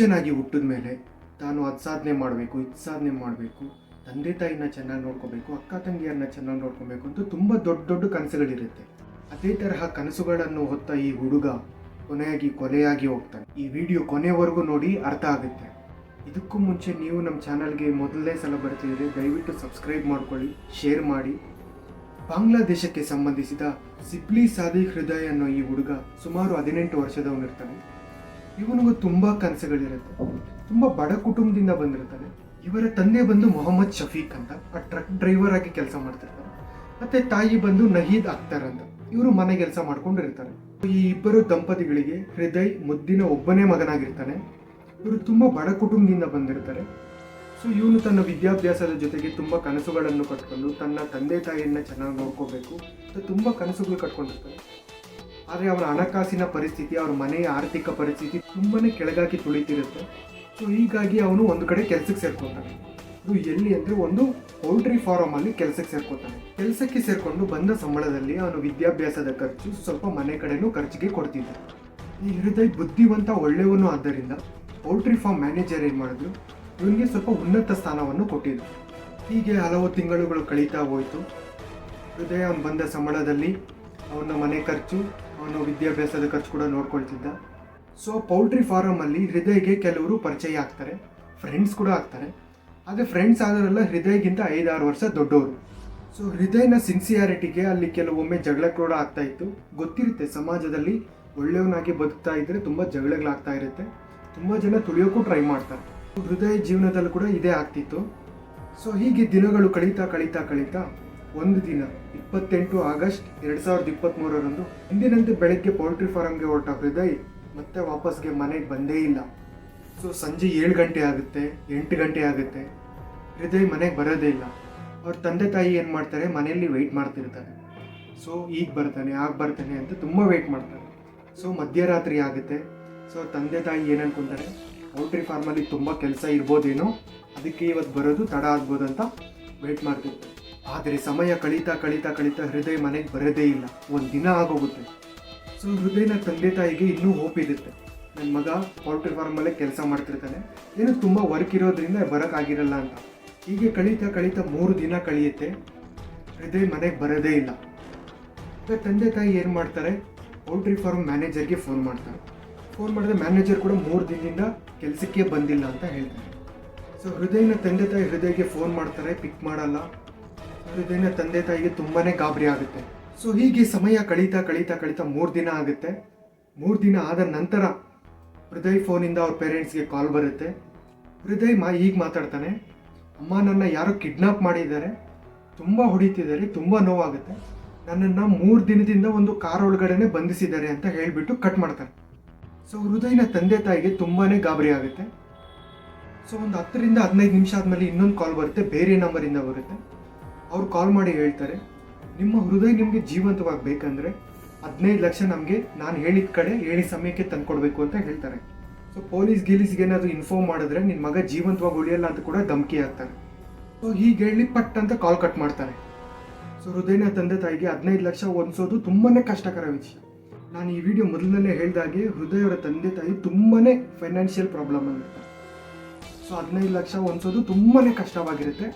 ಮನುಷ್ಯನಾಗಿ ಹುಟ್ಟಿದ ಮೇಲೆ ತಾನು ಅದು ಸಾಧನೆ ಮಾಡಬೇಕು, ಇದು ಸಾಧನೆ ಮಾಡಬೇಕು, ತಂದೆ ತಾಯಿನ ಚೆನ್ನಾಗಿ ನೋಡ್ಕೋಬೇಕು, ಅಕ್ಕ ತಂಗಿಯರನ್ನ ಚೆನ್ನಾಗಿ ನೋಡ್ಕೋಬೇಕು ಅಂತ ತುಂಬ ದೊಡ್ಡ ದೊಡ್ಡ ಕನಸುಗಳಿರುತ್ತೆ. ಅದೇ ತರಹ ಕನಸುಗಳನ್ನು ಹೊತ್ತ ಈ ಹುಡುಗ ಕೊನೆಯಾಗಿ ಕೊಲೆಯಾಗಿ ಹೋಗ್ತಾನೆ. ಈ ವಿಡಿಯೋ ಕೊನೆವರೆಗೂ ನೋಡಿ ಅರ್ಥ ಆಗುತ್ತೆ. ಇದಕ್ಕೂ ಮುಂಚೆ ನೀವು ನಮ್ಮ ಚಾನಲ್ಗೆ ಮೊದಲನೇ ಸಲ ಬರ್ತಿದ್ರೆ ದಯವಿಟ್ಟು ಸಬ್ಸ್ಕ್ರೈಬ್ ಮಾಡ್ಕೊಳ್ಳಿ, ಶೇರ್ ಮಾಡಿ. ಬಾಂಗ್ಲಾದೇಶಕ್ಕೆ ಸಂಬಂಧಿಸಿದ ಸಿಪ್ಲಿ ಸಾದಿಕ್ ಹೃದಯ್ ಅನ್ನೋ ಈ ಹುಡುಗ ಸುಮಾರು 18 ವರ್ಷದವನಿರ್ತಾನೆ. ಇವನಿಗೂ ತುಂಬ ಕನಸುಗಳಿರುತ್ತೆ. ತುಂಬ ಬಡ ಕುಟುಂಬದಿಂದ ಬಂದಿರ್ತಾನೆ. ಇವರ ತಂದೆ ಬಂದು ಮೊಹಮ್ಮದ್ ಶಫೀಕ್ ಅಂತ, ಆ ಟ್ರಕ್ ಡ್ರೈವರ್ ಆಗಿ ಕೆಲಸ ಮಾಡ್ತಿರ್ತಾರೆ. ಮತ್ತೆ ತಾಯಿ ಬಂದು ನಹೀದ್ ಅಖ್ತರ್ ಅಂತ, ಇವರು ಮನೆ ಕೆಲಸ ಮಾಡ್ಕೊಂಡಿರ್ತಾರೆ. ಈ ಇಬ್ಬರು ದಂಪತಿಗಳಿಗೆ ಹೃದಯ್ ಮುದ್ದಿನ ಒಬ್ಬನೇ ಮಗನಾಗಿರ್ತಾನೆ. ಇವರು ತುಂಬ ಬಡ ಕುಟುಂಬದಿಂದ ಬಂದಿರ್ತಾರೆ. ಸೊ ಇವನು ತನ್ನ ವಿದ್ಯಾಭ್ಯಾಸದ ಜೊತೆಗೆ ತುಂಬ ಕನಸುಗಳನ್ನು ಕಟ್ಕೊಂಡು ತನ್ನ ತಂದೆ ತಾಯಿಯನ್ನ ಚೆನ್ನಾಗಿ ನೋಡ್ಕೋಬೇಕು ಅಂತ ತುಂಬ ಕನಸುಗಳು ಕಟ್ಕೊಂಡಿರ್ತಾರೆ. ಆದರೆ ಅವರ ಹಣಕಾಸಿನ ಪರಿಸ್ಥಿತಿ, ಅವ್ರ ಮನೆಯ ಆರ್ಥಿಕ ಪರಿಸ್ಥಿತಿ ತುಂಬಾನೇ ಕೆಳಗಾಗಿ ತುಳಿತಿರುತ್ತೆ. ಸೊ ಹೀಗಾಗಿ ಅವನು ಒಂದು ಕಡೆ ಕೆಲಸಕ್ಕೆ ಸೇರ್ಕೊತಾನೆ. ಅದು ಎಲ್ಲಿ ಅಂದರೆ ಒಂದು ಪೌಲ್ಟ್ರಿ ಫಾರಮ್ ಅಲ್ಲಿ ಕೆಲಸಕ್ಕೆ ಸೇರ್ಕೊತಾನೆ. ಕೆಲಸಕ್ಕೆ ಸೇರ್ಕೊಂಡು ಬಂದ ಸಂಬಳದಲ್ಲಿ ಅವನು ವಿದ್ಯಾಭ್ಯಾಸದ ಖರ್ಚು, ಸ್ವಲ್ಪ ಮನೆ ಕಡೆನೂ ಖರ್ಚಿಗೆ ಕೊಡ್ತಿದ್ದ. ಈ ಹೃದಯ್ ಬುದ್ಧಿವಂತ ಒಳ್ಳೆಯವನು ಆದ್ದರಿಂದ ಪೌಲ್ಟ್ರಿ ಫಾರ್ಮ್ ಮ್ಯಾನೇಜರ್ ಏನು ಮಾಡಿದ್ರು, ಇವನಿಗೆ ಸ್ವಲ್ಪ ಉನ್ನತ ಸ್ಥಾನವನ್ನು ಕೊಟ್ಟಿದ್ರು. ಹೀಗೆ ಹಲವು ತಿಂಗಳುಗಳು ಕಳೀತಾ ಹೋಯಿತು. ಹೃದಯ ಅವನು ಬಂದ ಸಂಬಳದಲ್ಲಿ ಅವನ ಮನೆ ಖರ್ಚು, ಅವನು ವಿದ್ಯಾಭ್ಯಾಸದ ಖರ್ಚು ಕೂಡ ನೋಡ್ಕೊಳ್ತಿದ್ದ. ಸೊ ಪೌಲ್ಟ್ರಿ ಫಾರಮಲ್ಲಿ ಹೃದಯ್ಗೆ ಕೆಲವರು ಪರಿಚಯ ಆಗ್ತಾರೆ, ಫ್ರೆಂಡ್ಸ್ ಕೂಡ ಆಗ್ತಾರೆ. ಆದರೆ ಫ್ರೆಂಡ್ಸ್ ಆದರೆಲ್ಲ ಹೃದಯ್ಗಿಂತ 5-6 ವರ್ಷ ದೊಡ್ಡವರು. ಸೊ ಹೃದಯನ ಸಿನ್ಸಿಯಾರಿಟಿಗೆ ಅಲ್ಲಿ ಕೆಲವೊಮ್ಮೆ ಜಗಳ ಕೂಡ ಆಗ್ತಾ ಇತ್ತು. ಗೊತ್ತಿರುತ್ತೆ, ಸಮಾಜದಲ್ಲಿ ಒಳ್ಳೆಯವನಾಗಿ ಬದುಕ್ತಾ ಇದ್ದರೆ ತುಂಬ ಜಗಳಗಳಾಗ್ತಾ ಇರುತ್ತೆ. ತುಂಬ ಜನ ತುಳಿಯೋಕ್ಕೂ ಟ್ರೈ ಮಾಡ್ತಾರೆ. ಹೃದಯ ಜೀವನದಲ್ಲೂ ಕೂಡ ಇದೇ ಆಗ್ತಿತ್ತು. ಸೊ ಹೀಗೆ ದಿನಗಳು ಕಳೀತಾ ಒಂದು ದಿನ 28 ಆಗಸ್ಟ್ 2023ರಂದು ಹಿಂದಿನಂತೆ ಬೆಳಗ್ಗೆ ಪೌಲ್ಟ್ರಿ ಫಾರಮ್ಗೆ ಹೊರಟ ಹೃದಯ್ ಮತ್ತೆ ವಾಪಸ್ಗೆ ಮನೆಗೆ ಬಂದೇ ಇಲ್ಲ. ಸೊ ಸಂಜೆ 7 ಗಂಟೆ ಆಗುತ್ತೆ, 8 ಗಂಟೆ ಆಗುತ್ತೆ, ಹೃದಯ್ ಮನೆಗೆ ಬರೋದೇ ಇಲ್ಲ. ಅವ್ರ ತಂದೆ ತಾಯಿ ಏನು ಮಾಡ್ತಾರೆ, ಮನೆಯಲ್ಲಿ ವೆಯ್ಟ್ ಮಾಡ್ತಿರ್ತಾರೆ. ಸೊ ಈಗ ಬರ್ತಾನೆ, ಆಗ ಬರ್ತಾನೆ ಅಂತ ತುಂಬ ವೆಯ್ಟ್ ಮಾಡ್ತಾರೆ. ಸೊ ಮಧ್ಯರಾತ್ರಿ ಆಗುತ್ತೆ. ಸೊ ತಂದೆ ತಾಯಿ ಏನು ಅನ್ಕೊಂತಾರೆ, ಪೌಲ್ಟ್ರಿ ಫಾರ್ಮಲ್ಲಿ ತುಂಬ ಕೆಲಸ ಇರ್ಬೋದೇನೋ, ಅದಕ್ಕೆ ಇವತ್ತು ಬರೋದು ತಡ ಆಗ್ಬೋದು ಅಂತ ವೆಯ್ಟ್ ಮಾಡ್ತಿರ್ತಾರೆ. ಆದರೆ ಸಮಯ ಕಳೀತಾ ಹೃದಯ್ ಮನೆಗೆ ಬರೋದೇ ಇಲ್ಲ. ಒಂದು ದಿನ ಆಗೋಗುತ್ತೆ. ಸೊ ಹೃದಯನ ತಂದೆ ತಾಯಿಗೆ ಇನ್ನೂ ಹೋಪ್ ಇರುತ್ತೆ, ನನ್ನ ಮಗ ಪೌಲ್ಟ್ರಿ ಫಾರ್ಮಲ್ಲೇ ಕೆಲಸ ಮಾಡ್ತಿರ್ತಾನೆ, ಏನು ತುಂಬ ವರ್ಕ್ ಇರೋದ್ರಿಂದ ಬರೋಕ್ಕಾಗಿರಲ್ಲ ಅಂತ. ಹೀಗೆ ಕಳೀತಾ 3 ದಿನ ಕಳೆಯುತ್ತೆ. ಹೃದಯ್ ಮನೆಗೆ ಬರೋದೇ ಇಲ್ಲ. ತಂದೆ ತಾಯಿ ಏನು ಮಾಡ್ತಾರೆ, ಪೌಲ್ಟ್ರಿ ಫಾರ್ಮ್ ಮ್ಯಾನೇಜರ್ಗೆ ಫೋನ್ ಮಾಡ್ತಾರೆ. ಫೋನ್ ಮಾಡಿದ್ರೆ ಮ್ಯಾನೇಜರ್ ಕೂಡ 3 ದಿನದಿಂದ ಕೆಲಸಕ್ಕೆ ಬಂದಿಲ್ಲ ಅಂತ ಹೇಳ್ತಾರೆ. ಸೊ ಹೃದಯನ ತಂದೆ ತಾಯಿ ಹೃದಯಗೆ ಫೋನ್ ಮಾಡ್ತಾರೆ, ಪಿಕ್ ಮಾಡಲ್ಲ. ಹೃದಯನ ತಂದೆ ತಾಯಿಗೆ ತುಂಬಾ ಗಾಬರಿ ಆಗುತ್ತೆ. ಸೊ ಹೀಗೆ ಸಮಯ ಕಳೀತಾ 3 ದಿನ ಆಗುತ್ತೆ. 3 ದಿನ ಆದ ನಂತರ ಹೃದಯ್ ಫೋನಿಂದ ಅವ್ರ ಪೇರೆಂಟ್ಸ್ಗೆ ಕಾಲ್ ಬರುತ್ತೆ. ಹೃದಯ್ ಹೀಗೆ ಮಾತಾಡ್ತಾನೆ, ಅಮ್ಮ ನನ್ನ ಯಾರೋ ಕಿಡ್ನಾಪ್ ಮಾಡಿದ್ದಾರೆ, ತುಂಬ ಹೊಡಿತಿದ್ದಾರೆ, ತುಂಬ ನೋವಾಗುತ್ತೆ, ನನ್ನನ್ನು 3 ದಿನದಿಂದ ಒಂದು ಕಾರ್ ಒಳಗಡೆನೆ ಬಂಧಿಸಿದ್ದಾರೆ ಅಂತ ಹೇಳಿಬಿಟ್ಟು ಕಟ್ ಮಾಡ್ತಾರೆ. ಸೊ ಹೃದಯನ ತಂದೆ ತಾಯಿಗೆ ತುಂಬಾ ಗಾಬರಿ ಆಗುತ್ತೆ. ಸೊ ಒಂದು 10ರಿಂದ 15 ನಿಮಿಷ ಆದಮೇಲೆ ಇನ್ನೊಂದು ಕಾಲ್ ಬರುತ್ತೆ, ಬೇರೆ ನಂಬರಿಂದ ಬರುತ್ತೆ. ಅವ್ರು ಕಾಲ್ ಮಾಡಿ ಹೇಳ್ತಾರೆ, ನಿಮ್ಮ ಹೃದಯ ನಿಮಗೆ ಜೀವಂತವಾಗಿ ಬೇಕಂದರೆ 15 ಲಕ್ಷ ನಮಗೆ ನಾನು ಹೇಳಿದ ಕಡೆ ಹೇಳಿದ ಸಮಯಕ್ಕೆ ತಂದ್ಕೊಡ್ಬೇಕು ಅಂತ ಹೇಳ್ತಾರೆ. ಸೊ ಪೊಲೀಸ್ಗೆ ಏನಾದರೂ ಇನ್ಫಾರ್ಮ್ ಮಾಡಿದ್ರೆ ನಿನ್ನ ಮಗ ಜೀವಂತವಾಗಿ ಉಳಿಯಲ್ಲ ಅಂತ ಕೂಡ ಧಮಕಿ ಹಾಕ್ತಾರೆ. ಸೊ ಹೀಗೆ ಹೇಳಿ ಪಟ್ ಅಂತ ಕಾಲ್ ಕಟ್ ಮಾಡ್ತಾರೆ. ಸೊ ಹೃದಯನ ತಂದೆ ತಾಯಿಗೆ 15 ಲಕ್ಷ ಹೊಂದಿಸೋದು ತುಂಬಾ ಕಷ್ಟಕರ ವಿಷಯ. ನಾನು ಈ ವಿಡಿಯೋ ಮೊದಲನೇ ಹೇಳಿದಾಗೆ ಹೃದಯವರ ತಂದೆ ತಾಯಿ ತುಂಬಾ ಫೈನಾನ್ಷಿಯಲ್ ಪ್ರಾಬ್ಲಮ್ ಆಗಿರ್ತಾರೆ. ಸೊ 15 ಲಕ್ಷ ಹೊಂದಿಸೋದು ತುಂಬಾ ಕಷ್ಟವಾಗಿರುತ್ತೆ.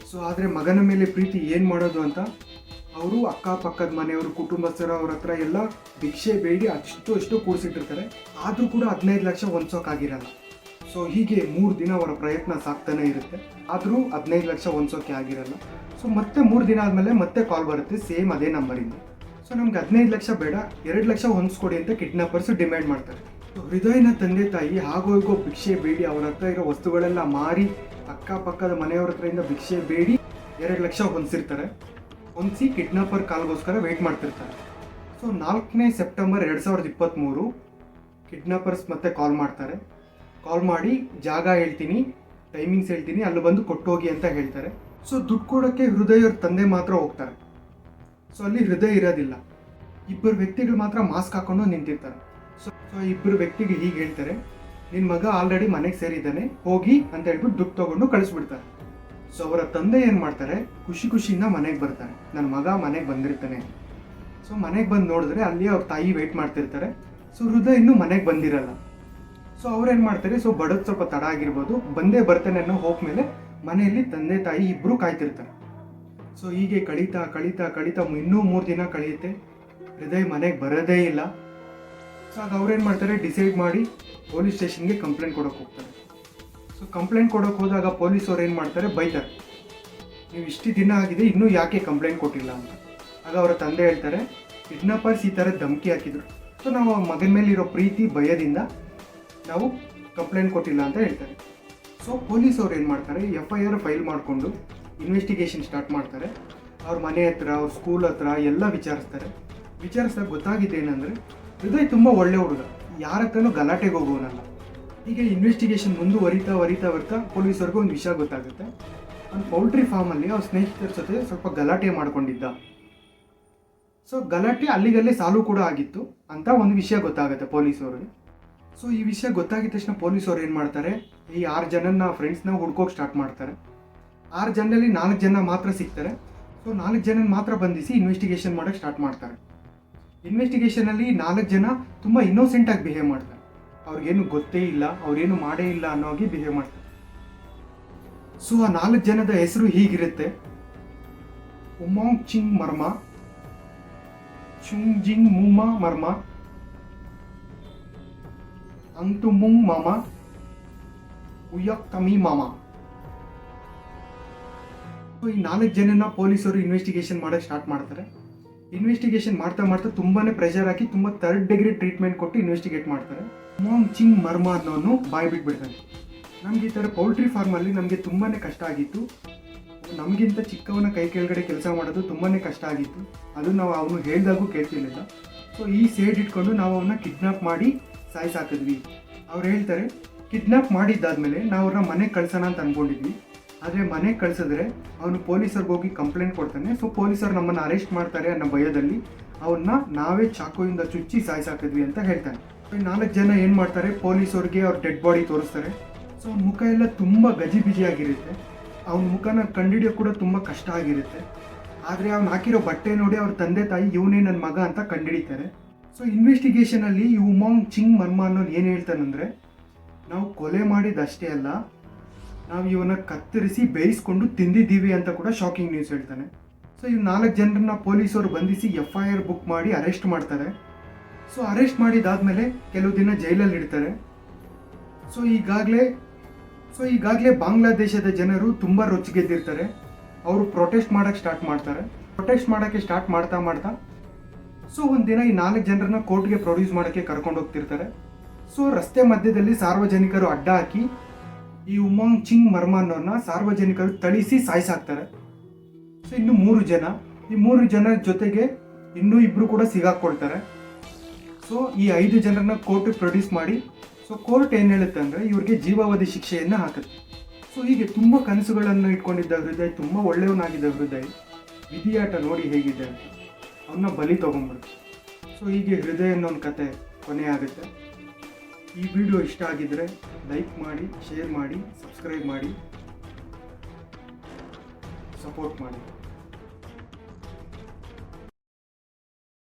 ಸೊ ಆದರೆ ಮಗನ ಮೇಲೆ ಪ್ರೀತಿ ಏನು ಮಾಡೋದು ಅಂತ ಅವರು ಅಕ್ಕಪಕ್ಕದ ಮನೆಯವರು, ಕುಟುಂಬಸ್ಥರು ಅವ್ರ ಹತ್ರ ಎಲ್ಲ ಭಿಕ್ಷೆ ಬೇಡಿ ಅಷ್ಟು ಕೂಡಿಸಿಟ್ಟಿರ್ತಾರೆ. ಆದರೂ ಕೂಡ 15 ಲಕ್ಷ ಹೊಂದಿಸೋಕ್ಕಾಗಿರಲ್ಲ. ಸೊ ಹೀಗೆ 3 ದಿನ ಅವರ ಪ್ರಯತ್ನ ಸಾಕ್ತಾನೆ ಇರುತ್ತೆ. ಆದರೂ 15 ಲಕ್ಷ ಹೊಂದಿಸೋಕೆ ಆಗಿರಲ್ಲ. ಸೊ ಮತ್ತೆ 3 ದಿನ ಆದಮೇಲೆ ಮತ್ತೆ ಕಾಲ್ ಬರುತ್ತೆ, ಸೇಮ್ ಅದೇ ನಂಬರಿಂದ. ಸೊ ನಮ್ಗೆ 15 ಲಕ್ಷ ಬೇಡ, 2 ಲಕ್ಷ ಹೊಂದಿಸ್ಕೊಡಿ ಅಂತ ಕಿಡ್ನಾಪರ್ಸ್ ಡಿಮ್ಯಾಂಡ್ ಮಾಡ್ತಾರೆ. ಸೊ ಹೃದಯನ ತಂದೆ ತಾಯಿ ಹಾಗೋ ಭಿಕ್ಷೆ ಬೇಡಿ ಅವ್ರ ಹತ್ರ ಇರೋ ವಸ್ತುಗಳೆಲ್ಲ ಮಾರಿ ಅಕ್ಕಪಕ್ಕದ ಮನೆಯವ್ರ ಹತ್ರದಿಂದ ಭಿಕ್ಷೆ ಬೇಡಿ 2 ಲಕ್ಷ ಹೊಂದಿಸಿರ್ತಾರೆ. ಹೊಂದಿಸಿ ಕಿಡ್ನಾಪರ್ ಕಾಲ್ಗೋಸ್ಕರ ವೆಯ್ಟ್ ಮಾಡ್ತಿರ್ತಾರೆ. ಸೊ 4ನೇ ಸೆಪ್ಟೆಂಬರ್ 2023 ಕಿಡ್ನಾಪರ್ಸ್ ಮತ್ತೆ ಕಾಲ್ ಮಾಡ್ತಾರೆ. ಕಾಲ್ ಮಾಡಿ ಜಾಗ ಹೇಳ್ತೀನಿ, ಟೈಮಿಂಗ್ಸ್ ಹೇಳ್ತೀನಿ, ಅಲ್ಲಿ ಬಂದು ಕೊಟ್ಟೋಗಿ ಅಂತ ಹೇಳ್ತಾರೆ. ಸೊ ದುಡ್ಡು ಕೊಡೋಕ್ಕೆ ಹೃದಯವ್ರ ತಂದೆ ಮಾತ್ರ ಹೋಗ್ತಾರೆ. ಸೊ ಅಲ್ಲಿ ಹೃದಯ ಇರೋದಿಲ್ಲ. 2 ವ್ಯಕ್ತಿಗಳು ಮಾತ್ರ ಮಾಸ್ಕ್ ಹಾಕೊಂಡು ನಿಂತಿರ್ತಾರೆ. ಸೊ 2 ವ್ಯಕ್ತಿಗೆ ಹೀಗೆ ಹೇಳ್ತಾರೆ, ನಿನ್ನ ಮಗ ಆಲ್ರೆಡಿ ಮನೆಗೆ ಸೇರಿದ್ದಾನೆ, ಹೋಗಿ ಅಂತ ಹೇಳ್ಬಿಟ್ಟು ದುಡ್ಡು ತೊಗೊಂಡು ಕಳಿಸ್ಬಿಡ್ತಾರೆ. ಸೊ ಅವರ ತಂದೆ ಏನು ಮಾಡ್ತಾರೆ, ಖುಷಿಯಿಂದ ಮನೆಗೆ ಬರ್ತಾರೆ, ನನ್ನ ಮಗ ಮನೆಗೆ ಬಂದಿರ್ತಾನೆ. ಸೊ ಮನೆಗೆ ಬಂದು ನೋಡಿದ್ರೆ ಅಲ್ಲಿ ಅವ್ರ ತಾಯಿ ವೆಯ್ಟ್ ಮಾಡ್ತಿರ್ತಾರೆ. ಸೊ ಹೃದಯ ಇನ್ನೂ ಮನೆಗೆ ಬಂದಿರಲ್ಲ. ಸೊ ಅವ್ರೇನು ಮಾಡ್ತಾರೆ, ಸೊ ಬಡೋದು ಸ್ವಲ್ಪ ತಡ ಆಗಿರ್ಬೋದು, ಬಂದೇ ಬರ್ತಾನೆ ಅನ್ನೋ ಹೋಪ್ ಮೇಲೆ ಮನೆಯಲ್ಲಿ ತಂದೆ ತಾಯಿ ಇಬ್ಬರು ಕಾಯ್ತಿರ್ತಾರೆ. ಸೊ ಹೀಗೆ ಕಳೀತಾ ಕಳೀತಾ ಕಳೀತಾ ಇನ್ನೂ 3 ದಿನ ಕಳೆಯುತ್ತೆ. ಹೃದಯ್ ಮನೆಗೆ ಬರೋದೇ ಇಲ್ಲ. ಸೊ ಆಗ ಅವ್ರೇನು ಮಾಡ್ತಾರೆ, ಡಿಸೈಡ್ ಮಾಡಿ ಪೊಲೀಸ್ ಸ್ಟೇಷನ್ಗೆ ಕಂಪ್ಲೇಂಟ್ ಕೊಡೋಕೆ ಹೋಗ್ತಾರೆ. ಸೊ ಕಂಪ್ಲೇಂಟ್ ಕೊಡೋಕೆ ಹೋದಾಗ ಪೊಲೀಸವ್ರು ಏನು ಮಾಡ್ತಾರೆ, ಬೈತಾರೆ, ನೀವು ಇಷ್ಟು ದಿನ ಆಗಿದೆ ಇನ್ನೂ ಯಾಕೆ ಕಂಪ್ಲೇಂಟ್ ಕೊಟ್ಟಿಲ್ಲ ಅಂತ. ಆಗ ಅವರ ತಂದೆ ಹೇಳ್ತಾರೆ, ಕಿಡ್ನಾಪರ್ಸ್ ಈ ಥರ ಧಮಕಿ ಹಾಕಿದ್ರು, ಸೊ ನಾವು ಮಗನ ಮೇಲಿರೋ ಪ್ರೀತಿ ಭಯದಿಂದ ನಾವು ಕಂಪ್ಲೇಂಟ್ ಕೊಟ್ಟಿಲ್ಲ ಅಂತ ಹೇಳ್ತಾರೆ. ಸೊ ಪೊಲೀಸವ್ರು ಏನು ಮಾಡ್ತಾರೆ, FIR ಫೈಲ್ ಮಾಡಿಕೊಂಡು ಇನ್ವೆಸ್ಟಿಗೇಷನ್ ಸ್ಟಾರ್ಟ್ ಮಾಡ್ತಾರೆ. ಅವ್ರ ಮನೆ ಹತ್ರ, ಅವ್ರ ಸ್ಕೂಲ್ ಹತ್ರ ಎಲ್ಲ ವಿಚಾರಿಸಿದಾಗ ಗೊತ್ತಾಗಿದೆ ಏನಂದರೆ, ಹೃದಯ್ ತುಂಬ ಒಳ್ಳೆ ಹುಡುಗ, ಯಾರ ಹತ್ರನೂ ಗಲಾಟೆಗೆ ಹೋಗೋನಲ್ಲ. ಹೀಗೆ ಇನ್ವೆಸ್ಟಿಗೇಷನ್ ವರಿತಾ ಪೊಲೀಸವ್ರಿಗೆ ಒಂದು ವಿಷಯ ಗೊತ್ತಾಗುತ್ತೆ, ಒಂದು ಪೌಲ್ಟ್ರಿ ಫಾರ್ಮಲ್ಲಿ ಅವ್ರ ಸ್ನೇಹಿತರ ಜೊತೆ ಸ್ವಲ್ಪ ಗಲಾಟೆ ಮಾಡ್ಕೊಂಡಿದ್ದ. ಸೊ ಗಲಾಟೆ ಅಲ್ಲಿಗಲ್ಲೇ ಸಾಲು ಕೂಡ ಆಗಿತ್ತು ಅಂತ ಒಂದು ವಿಷಯ ಗೊತ್ತಾಗುತ್ತೆ ಪೊಲೀಸವ್ರಿಗೆ. ಸೊ ಈ ವಿಷಯ ಗೊತ್ತಾಗಿದ ತಕ್ಷಣ ಪೊಲೀಸವ್ರು ಏನು ಮಾಡ್ತಾರೆ, ಈ 6 ಜನನ ಫ್ರೆಂಡ್ಸ್ನ ಹುಡ್ಕೋಕೆ ಸ್ಟಾರ್ಟ್ ಮಾಡ್ತಾರೆ. 6 ಜನರಲ್ಲಿ 4 ಜನ ಮಾತ್ರ ಸಿಗ್ತಾರೆ. ಸೊ 4 ಜನ ಮಾತ್ರ ಬಂಧಿಸಿ ಇನ್ವೆಸ್ಟಿಗೇಷನ್ ಮಾಡೋಕ್ಕೆ ಸ್ಟಾರ್ಟ್ ಮಾಡ್ತಾರೆ. ಇನ್ವೆಸ್ಟಿಗೇಷನಲ್ಲಿ 4 ಜನ ತುಂಬ ಇನ್ನೋಸೆಂಟಾಗಿ ಬಿಹೇವ್ ಮಾಡ್ತಾರೆ. ಅವ್ರಿಗೇನು ಗೊತ್ತೇ ಇಲ್ಲ, ಅವ್ರೇನು ಮಾಡೇ ಇಲ್ಲ ಅನ್ನೋ ಹಾಗೆ ಬಿಹೇವ್ ಮಾಡ್ತಾರೆ. ಸೊ ಆ 4 ಜನದ ಹೆಸರು ಹೀಗಿರುತ್ತೆ, ಉಮಾಂಗ್ ಚಿಂಗ್ ಮರ್ಮಾ, ಚುಂಗ್ ಮೂಮಾ ಮರ್ಮಾ, ಅಂಗ್ತುಮುಂಗ್ ಮಾಮಾ, ಉಯಕ್ ತಮಿ ಮಾಮಾ. ಈ 4 ಜನನ ಪೊಲೀಸರು ಇನ್ವೆಸ್ಟಿಗೇಷನ್ ಮಾಡೋಕ್ಕೆ ಸ್ಟಾರ್ಟ್ ಮಾಡ್ತಾರೆ. ಇನ್ವೆಸ್ಟಿಗೇಷನ್ ಮಾಡ್ತಾ ತುಂಬಾ ಪ್ರೆಷರ್ ಹಾಕಿ ತುಂಬ 3rd ಡಿಗ್ರಿ ಟ್ರೀಟ್ಮೆಂಟ್ ಕೊಟ್ಟು ಇನ್ವೆಸ್ಟಿಗೇಟ್ ಮಾಡ್ತಾರೆ. ಉಮಾಂಗ್ ಚಿಂಗ್ ಮರ್ಮಾ ಅನ್ನೋನು ಬಾಯ್ ಬಿಟ್ಬಿಡ್ತಾನೆ, ನಮ್ಗೆ ಈ ಥರ ಪೌಲ್ಟ್ರಿ ಫಾರ್ಮಲ್ಲಿ ನಮಗೆ ತುಂಬಾ ಕಷ್ಟ ಆಗಿತ್ತು, ನಮಗಿಂತ ಚಿಕ್ಕವನ ಕೈ ಕೆಳಗಡೆ ಕೆಲಸ ಮಾಡೋದು ತುಂಬಾ ಕಷ್ಟ ಆಗಿತ್ತು, ಅದು ನಾವು ಅವನು ಹೇಳ್ದಾಗೂ ಕೇಳ್ತಿರ್ಲಿಲ್ಲ. ಸೊ ಈ ಸೇಡ್ ಇಟ್ಕೊಂಡು ನಾವು ಅವನ್ನ ಕಿಡ್ನಾಪ್ ಮಾಡಿ ಸಾಯಿಸಾಕಿದ್ವಿ. ಅವ್ರು ಹೇಳ್ತಾರೆ, ಕಿಡ್ನಾಪ್ ಮಾಡಿದ್ದಾದ್ಮೇಲೆ ನಾವು ಅವ್ರನ್ನ ಮನೆಗೆ ಕಳ್ಸೋಣ ಅಂತ ಅಂದ್ಕೊಂಡಿದ್ವಿ, ಆದರೆ ಮನೆಗೆ ಕಳ್ಸಿದ್ರೆ ಅವನು ಪೊಲೀಸರ್ಗೆ ಹೋಗಿ ಕಂಪ್ಲೇಂಟ್ ಕೊಡ್ತಾನೆ. ಸೊ ಪೊಲೀಸರು ನಮ್ಮನ್ನು ಅರೆಸ್ಟ್ ಮಾಡ್ತಾರೆ ಅನ್ನೋ ಭಯದಲ್ಲಿ ಅವನ್ನ ನಾವೇ ಚಾಕುವಿಂದ ಚುಚ್ಚಿ ಸಾಯಿಸಾಕಿದ್ವಿ ಅಂತ ಹೇಳ್ತಾನೆ. 4 ಜನ ಏನು ಮಾಡ್ತಾರೆ, ಪೊಲೀಸವ್ರಿಗೆ ಅವ್ರ ಡೆಡ್ ಬಾಡಿ ತೋರಿಸ್ತಾರೆ. ಸೊ ಅವ್ನ ಮುಖ ಎಲ್ಲ ತುಂಬ ಗಜಿಬಿಜಿಯಾಗಿರುತ್ತೆ, ಅವನ ಮುಖನ ಕಂಡಿಡಿಯೋ ಕೂಡ ತುಂಬ ಕಷ್ಟ ಆಗಿರುತ್ತೆ. ಆದರೆ ಅವ್ನು ಹಾಕಿರೋ ಬಟ್ಟೆ ನೋಡಿ ಅವ್ರ ತಂದೆ ತಾಯಿ ಇವನೇ ನನ್ನ ಮಗ ಅಂತ ಕಂಡುಹಿಡಿತಾರೆ. ಸೊ ಇನ್ವೆಸ್ಟಿಗೇಷನಲ್ಲಿ ಈ ಉಮಾಂಗ್ ಚಿಂಗ್ ಮರ್ಮಾ ಅನ್ನೋನು ಏನು ಹೇಳ್ತಾನಂದರೆ, ನಾವು ಕೊಲೆ ಮಾಡಿದ್ದಷ್ಟೇ ಅಲ್ಲ, ನಾವು ಇವನ್ನ ಕತ್ತರಿಸಿ ಬೇಯಿಸ್ಕೊಂಡು ತಿಂದಿದ್ದೀವಿ ಅಂತ ಕೂಡ ಶಾಕಿಂಗ್ ನ್ಯೂಸ್ ಹೇಳ್ತಾನೆ. ಸೊ ಇವ್ 4 ಜನರನ್ನ ಪೊಲೀಸರು ಬಂಧಿಸಿ FIR ಬುಕ್ ಮಾಡಿ ಅರೆಸ್ಟ್ ಮಾಡ್ತಾರೆ. ಸೊ ಅರೆಸ್ಟ್ ಮಾಡಿದಾದ್ಮೇಲೆ ಕೆಲವು ದಿನ ಜೈಲಲ್ಲಿ ಇಡ್ತಾರೆ. ಸೊ ಈಗಾಗಲೇ ಬಾಂಗ್ಲಾದೇಶದ ಜನರು ತುಂಬ ರೊಚ್ಚಿಗೆದ್ದಿರ್ತಾರೆ. ಅವರು ಪ್ರೊಟೆಸ್ಟ್ ಮಾಡೋಕ್ಕೆ ಸ್ಟಾರ್ಟ್ ಮಾಡ್ತಾ ಸೊ ಒಂದಿನ ಈ 4 ಜನರನ್ನ ಕೋರ್ಟ್ಗೆ ಪ್ರೊಡ್ಯೂಸ್ ಮಾಡೋಕ್ಕೆ ಕರ್ಕೊಂಡು ಹೋಗ್ತಿರ್ತಾರೆ. ಸೊ ರಸ್ತೆ ಮಧ್ಯದಲ್ಲಿ ಸಾರ್ವಜನಿಕರು ಅಡ್ಡ ಹಾಕಿ ಈ ಉಮಾಂಗ್ ಚಿಂಗ್ ಮರ್ಮಾ ಅನ್ನೋನ್ನ ಸಾರ್ವಜನಿಕರು ಥಳಿಸಿ ಸಾಯಿಸಾಕ್ತಾರೆ. ಸೊ ಇನ್ನು 3 ಜನರ ಜೊತೆಗೆ ಇನ್ನೂ 2 ಕೂಡ ಸಿಗಾಕೊಳ್ತಾರೆ. ಸೊ ಈ 5 ಜನರನ್ನ ಕೋರ್ಟ್ಗೆ ಪ್ರೊಡ್ಯೂಸ್ ಮಾಡಿ, ಸೊ ಕೋರ್ಟ್ ಏನು ಹೇಳುತ್ತೆ ಅಂದರೆ ಇವ್ರಿಗೆ ಜೀವಾವಧಿ ಶಿಕ್ಷೆಯನ್ನು ಹಾಕುತ್ತೆ. ಸೊ ಹೀಗೆ ತುಂಬ ಕನಸುಗಳನ್ನು ಇಟ್ಕೊಂಡಿದ್ದ ಹೃದಯ್, ತುಂಬ ಒಳ್ಳೆಯವನಾಗಿದ್ದ ಹೃದಯ್, ವಿಧಿಯಾಟ ನೋಡಿ ಹೇಗಿದೆ ಅಂತ ಅವನ್ನ ಬಲಿ ತೊಗೊಂಡ್ಬಿಡ್ತು. ಸೊ ಹೀಗೆ ಹೃದಯ ಅನ್ನೋ ಒಂದು ಕತೆ ಕೊನೆ ಆಗುತ್ತೆ. ಈ ವಿಡಿಯೋ ಇಷ್ಟ ಆಗಿದ್ದರೆ ಲೈಕ್ ಮಾಡಿ, ಶೇರ್ ಮಾಡಿ, ಸಬ್ಸ್ಕ್ರೈಬ್ ಮಾಡಿ, ಸಪೋರ್ಟ್ ಮಾಡಿ.